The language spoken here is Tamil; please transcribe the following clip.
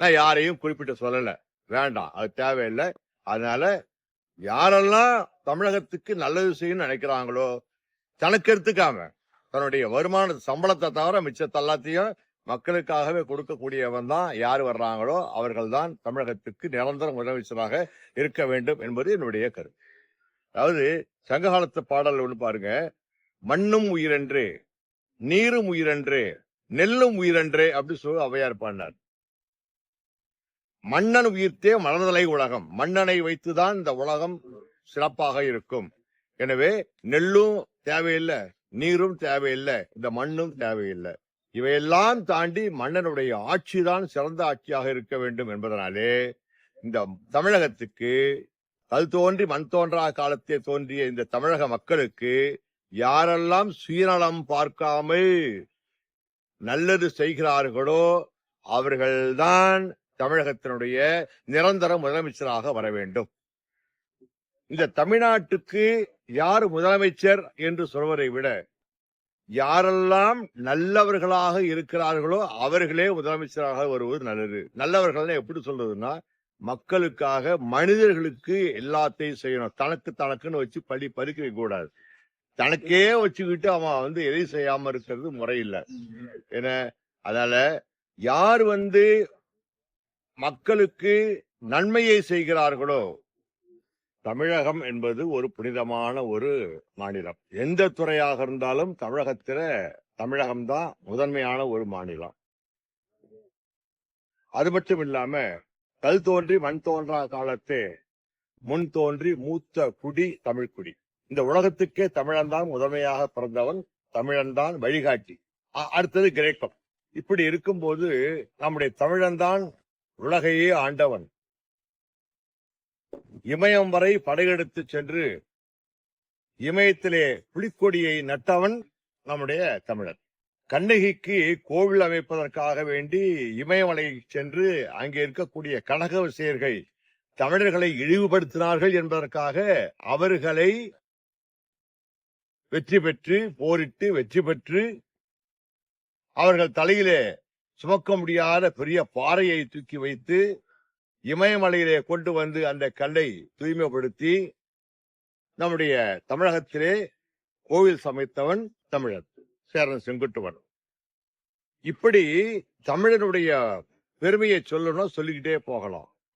நான் யாரையும் குறிப்பிட்டு சொல்லல, வேண்டாம், அது தேவையில்லை. அதனால யாரெல்லாம் தமிழகத்துக்கு நல்லது செய்யணும்னு நினைக்கிறாங்களோ, தனக்கு எடுத்துக்காம தன்னுடைய வருமான சம்பளத்தை தவிர மிச்சத்தை எல்லாத்தையும் மக்களுக்காகவே கொடுக்கக்கூடியவன் தான் யார் வர்றாங்களோ அவர்கள் தான் தமிழகத்துக்கு நிரந்தர முதலமைச்சராக இருக்க வேண்டும் என்பது என்னுடைய கருத்து. அதாவது சங்ககாலத்து பாடல் ஒன்று பாருங்க, மண்ணும் உயிரென்று, நீரும் உயிரென்று, நெல்லும் உயிரென்று அப்படி சொல்லி ஔவையார் பாடினார். மன்னன் உயிர்த்தே மலர்தலை உலகம், மன்னனை வைத்துதான் இந்த உலகம் சிறப்பாக இருக்கும். எனவே நெல்லும் தேவையில்லை, நீரும் தேவையில்லை, இந்த மண்ணும் தேவையில்லை. இவையெல்லாம் தாண்டி மன்னனுடைய ஆட்சிதான் சிறந்த ஆட்சியாக இருக்க வேண்டும் என்பதனாலே இந்த தமிழகத்துக்கு கல் தோன்றி மண் தோன்றா காலத்தே தோன்றிய இந்த தமிழக மக்களுக்கு யாரெல்லாம் சுயநலம் பார்க்காமல் நல்லது செய்கிறார்களோ அவர்கள்தான் தமிழகத்தினுடைய நிரந்தர முதலமைச்சராக வர வேண்டும். இந்த தமிழ்நாட்டுக்கு யார் முதலமைச்சர் என்று சொல்வதை விட யாரெல்லாம் நல்லவர்களாக இருக்கிறார்களோ அவர்களே முதலமைச்சராக வருவது நல்லது. நல்லவர்கள் எப்படி சொல்றதுன்னா, மக்களுக்காக மனிதர்களுக்கு எல்லாத்தையும் செய்யணும். தனக்குன்னு வச்சு பறிக்க கூடாது. தனக்கே வச்சுக்கிட்டு அவன் எதையும் செய்யாம இருக்கிறது முறையில்லை. ஏன்னா அதனால யார் மக்களுக்கு நன்மையை செய்கிறார்களோ, தமிழகம் என்பது ஒரு புனிதமான ஒரு மாநிலம். எந்த துறையாக இருந்தாலும் தமிழகம்தான் முதன்மையான ஒரு மாநிலம். அது மட்டும் இல்லாம கல் தோன்றி மண் தோன்றா காலத்தே முன் தோன்றி மூத்த குடி தமிழ்குடி. இந்த உலகத்துக்கே தமிழன்தான் முதன்மையாக பிறந்தவன், தமிழன்தான் வழிகாட்டி. அடுத்தது கிரேக்கம். இப்படி இருக்கும்போது நம்முடைய தமிழன்தான் உலகையே ஆண்டவன். இமயம் வரை படையெடுத்து சென்று இமயத்திலே புலிக்கொடியை நட்டவன் நம்முடைய தமிழன். கண்ணகிக்கு கோவில் அமைப்பதற்காக வேண்டி இமயமலை சென்று அங்கே இருக்கக்கூடிய கனகவசியர்கள் தமிழர்களை இழிவுபடுத்தினார்கள் என்பதற்காக அவர்களை வெற்றி பெற்று போரிட்டு வெற்றி பெற்று அவர்கள் தலையிலே சுமக்க முடியாத பெரிய பாறையை தூக்கி வைத்து இமயமலையிலே கொண்டு வந்து அந்த கல்லை தூய்மைப்படுத்தி நம்முடைய தமிழகத்திலே கோவில் சமைத்தவன் தமிழன் சேரன் செங்குட்டுவன். இப்படி தமிழனுடைய பெருமையை சொல்லணும், சொல்லிக்கிட்டே போகலாம்.